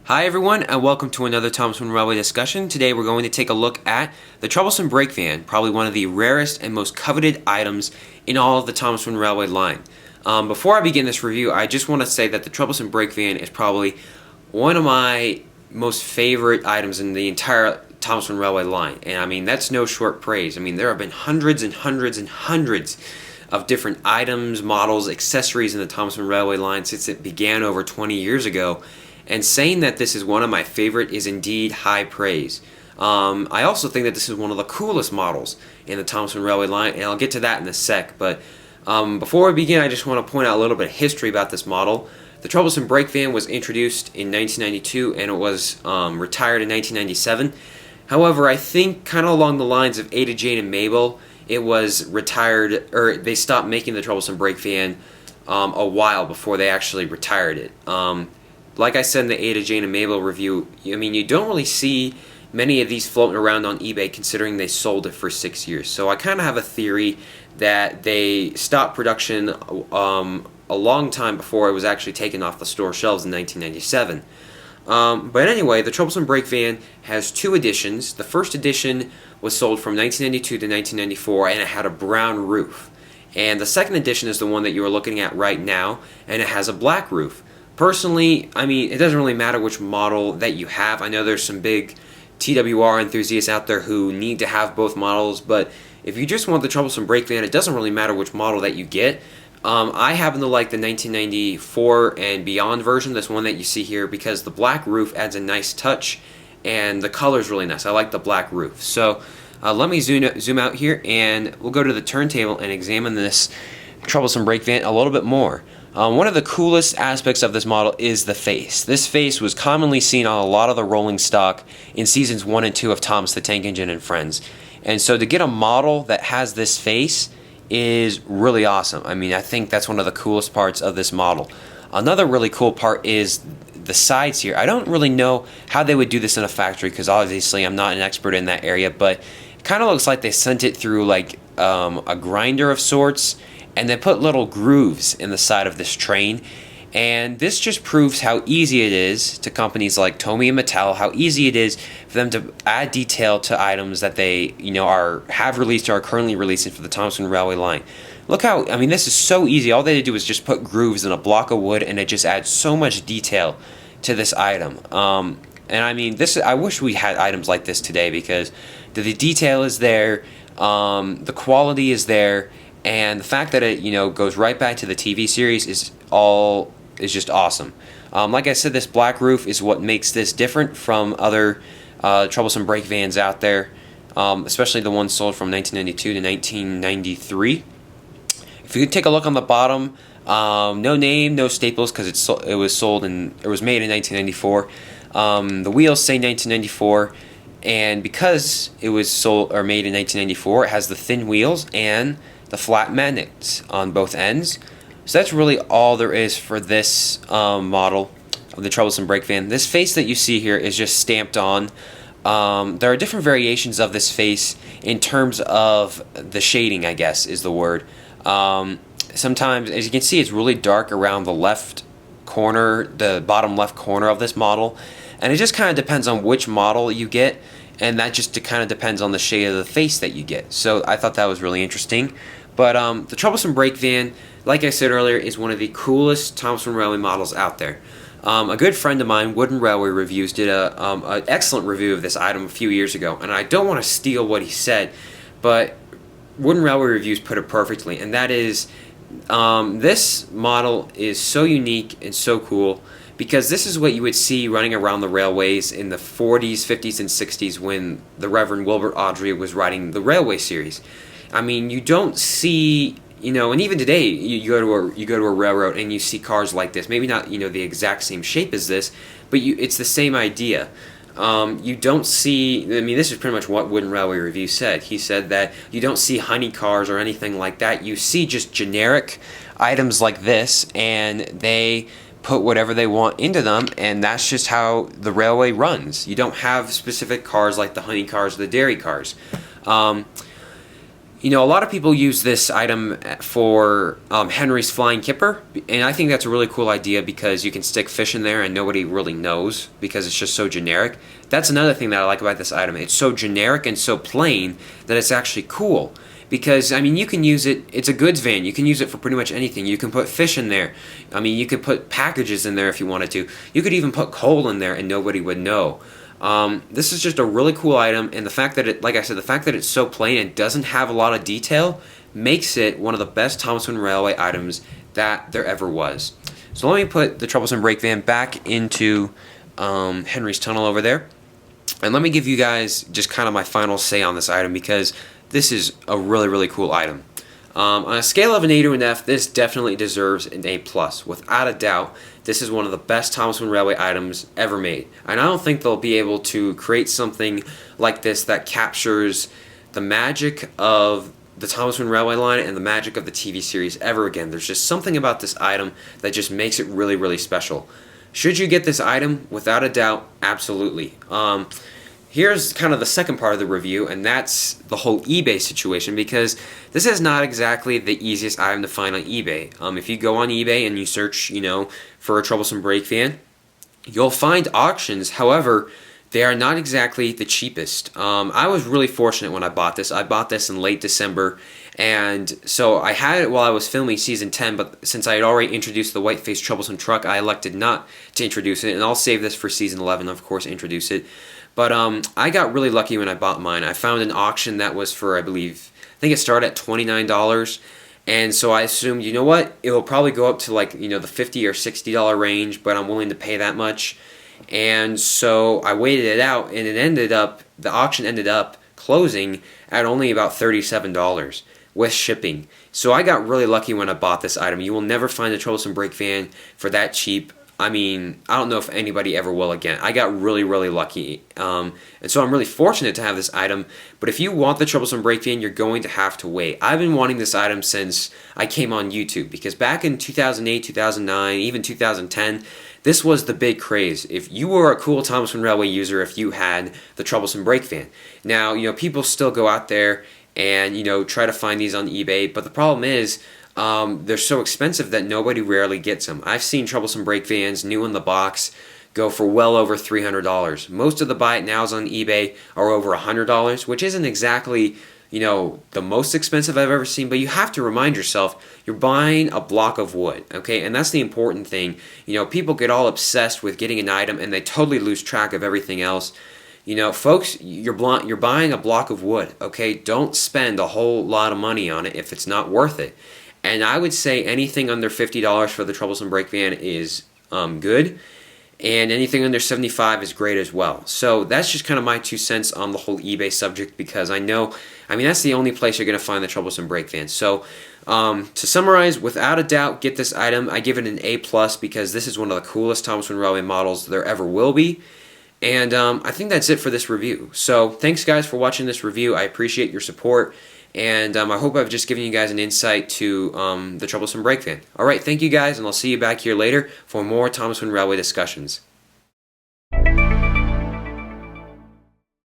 Hi everyone, and welcome to another ThomasWooden Railway discussion. Today we're going to take a look at the Troublesome Brakevan, probably one of the rarest and most coveted items in all of the ThomasWooden Railway line. Before I begin this review, I just want to say that the Troublesome Brakevan is probably one of my most favorite items in the entire ThomasWooden Railway line, and I mean that's no short praise. I mean there have been hundreds and hundreds and hundreds of different items, models, accessories in the ThomasWooden Railway line since it began over 20 years ago. And saying that this is one of my favorite is indeed high praise. I also think that this is one of the coolest models in the ThomasWooden Railway line, and I'll get to that in a sec. But before we begin, I just want to point out a little bit of history about this model. The Troublesome Brakevan was introduced in 1992, and it was retired in 1997. However, I think kind of along the lines of Ada, Jane, and Mabel, it was retired, or they stopped making the Troublesome Brakevan a while before they actually retired it. Like I said in the Ada, Jane, and Mabel review, I mean, you don't really see many of these floating around on eBay considering they sold it for 6 years. So I kind of have a theory that they stopped production a long time before it was actually taken off the store shelves in 1997. But anyway, the Troublesome Brakevan has two editions. The first edition was sold from 1992 to 1994, and it had a brown roof. And the second edition is the one that you are looking at right now, and it has a black roof. Personally, I mean, it doesn't really matter which model that you have. I know there's some big TWR enthusiasts out there who need to have both models, but if you just want the Troublesome Brakevan, it doesn't really matter which model that you get. I happen to like the 1994 and beyond version, this one that you see here, because the black roof adds a nice touch, and the color is really nice. I like the black roof. So let me zoom out here, and we'll go to the turntable and examine this Troublesome Brakevan a little bit more. One of the coolest aspects of this model is the face. This face was commonly seen on a lot of the rolling stock in seasons 1 and 2 of Thomas the Tank Engine and Friends. And so to get a model that has this face is really awesome. I mean, I think that's one of the coolest parts of this model. Another really cool part is the sides here. I don't really know how they would do this in a factory because obviously I'm not an expert in that area, but it kind of looks like they sent it through like a grinder of sorts, and they put little grooves in the side of this train, and this just proves how easy it is to companies like Tomy and Mattel, how easy it is for them to add detail to items that they have released or are currently releasing for the ThomasWooden Railway line. Look how, I mean, this is so easy. All they had to do was just put grooves in a block of wood, and it just adds so much detail to this item. And I mean, I wish we had items like this today because the detail is there, the quality is there, and the fact that it goes right back to the TV series is just awesome. Like I said, this black roof is what makes this different from other Troublesome Brakevans out there, especially the ones sold from 1992 to 1993. If you could take a look on the bottom, no name, no staples because it was made in 1994. The wheels say 1994, and because it was made in 1994, it has the thin wheels and the flat magnets on both ends. So that's really all there is for this model of the Troublesome Brakevan. This face that you see here is just stamped on. There are different variations of this face in terms of the shading, I guess is the word. Sometimes, as you can see, it's really dark around the left corner, the bottom left corner of this model, and it just kind of depends on which model you get, and that just kind of depends on the shade of the face that you get. So I thought that was really interesting. But the Troublesome Brakevan, like I said earlier, is one of the coolest ThomasWooden Railway models out there. A good friend of mine, Wooden Railway Reviews, did an excellent review of this item a few years ago, and I don't want to steal what he said, but Wooden Railway Reviews put it perfectly, and that is this model is so unique and so cool because this is what you would see running around the railways in the 40s, 50s, and 60s when the Reverend Wilbur Audrey was writing the Railway series. I mean, you don't see, and even today, you go to a railroad and you see cars like this. Maybe not, the exact same shape as this, but it's the same idea. You don't see, I mean, this is pretty much what Wooden Railway Review said. He said that you don't see honey cars or anything like that. You see just generic items like this, and they put whatever they want into them, and that's just how the railway runs. You don't have specific cars like the honey cars or the dairy cars. You know, a lot of people use this item for Henry's Flying Kipper, and I think that's a really cool idea because you can stick fish in there and nobody really knows because it's just so generic. That's another thing that I like about this item. It's so generic and so plain that it's actually cool. Because, I mean, you can use it, it's a goods van, you can use it for pretty much anything. You can put fish in there. I mean, you could put packages in there if you wanted to. You could even put coal in there and nobody would know. This is just a really cool item, and the fact that it, like I said, the fact that it's so plain and doesn't have a lot of detail makes it one of the best Thomas Wooden Railway items that there ever was. So let me put the Troublesome Brakevan back into Henry's tunnel over there, and let me give you guys just kind of my final say on this item because this is a really, really cool item. On a scale of an A to an F, this definitely deserves an A+. Without a doubt, this is one of the best Thomas Wooden Railway items ever made. And I don't think they'll be able to create something like this that captures the magic of the Thomas Wooden Railway line and the magic of the TV series ever again. There's just something about this item that just makes it really, really special. Should you get this item? Without a doubt, absolutely. Here's kind of the second part of the review, and that's the whole eBay situation, because this is not exactly the easiest item to find on eBay. If you go on eBay and you search, you know, for a Troublesome Brakevan, you'll find auctions. However, they are not exactly the cheapest. I was really fortunate when I bought this. I bought this in late December, and so I had it while I was filming Season 10, but since I had already introduced the white-faced Troublesome truck, I elected not to introduce it, and I'll save this for Season 11, of course, introduce it. But I got really lucky when I bought mine. I found an auction that was for, I think it started at $29, and so I assumed, you know what, it will probably go up to like, you know, the $50 or $60 range, but I'm willing to pay that much. And so I waited it out, and the auction ended up closing at only about $37 with shipping. So I got really lucky when I bought this item. You will never find a Troublesome Brakevan for that cheap. I mean, I don't know if anybody ever will again. I got really, really lucky. And so I'm really fortunate to have this item. But if you want the Troublesome Brakevan, you're going to have to wait. I've been wanting this item since I came on YouTube, because back in 2008, 2009, even 2010, this was the big craze. If you were a cool Thomas Wooden Railway user, if you had the Troublesome Brakevan. Now, you know, people still go out there and, you know, try to find these on eBay, but the problem is, they're so expensive that nobody rarely gets them. I've seen Troublesome Brakevans, new in the box, go for well over $300. Most of the buy it nows on eBay are over $100, which isn't exactly, you know, the most expensive I've ever seen, but you have to remind yourself you're buying a block of wood, okay? And that's the important thing. You know, people get all obsessed with getting an item and they totally lose track of everything else. You know, folks, you're buying a block of wood, okay? Don't spend a whole lot of money on it if it's not worth it. And I would say anything under $50 for the Troublesome Brakevan is good, and anything under $75 is great as well. So that's just kind of my 2 cents on the whole eBay subject, because I mean, that's the only place you're going to find the Troublesome Brakevan. So to summarize, without a doubt, get this item. I give it an A+, because this is one of the coolest Thomas Wooden Railway models there ever will be. And I think that's it for this review. So thanks, guys, for watching this review. I appreciate your support. And I hope I've just given you guys an insight to the Troublesome Brakevan. Alright, thank you guys, and I'll see you back here later for more Thomas Wooden Railway discussions.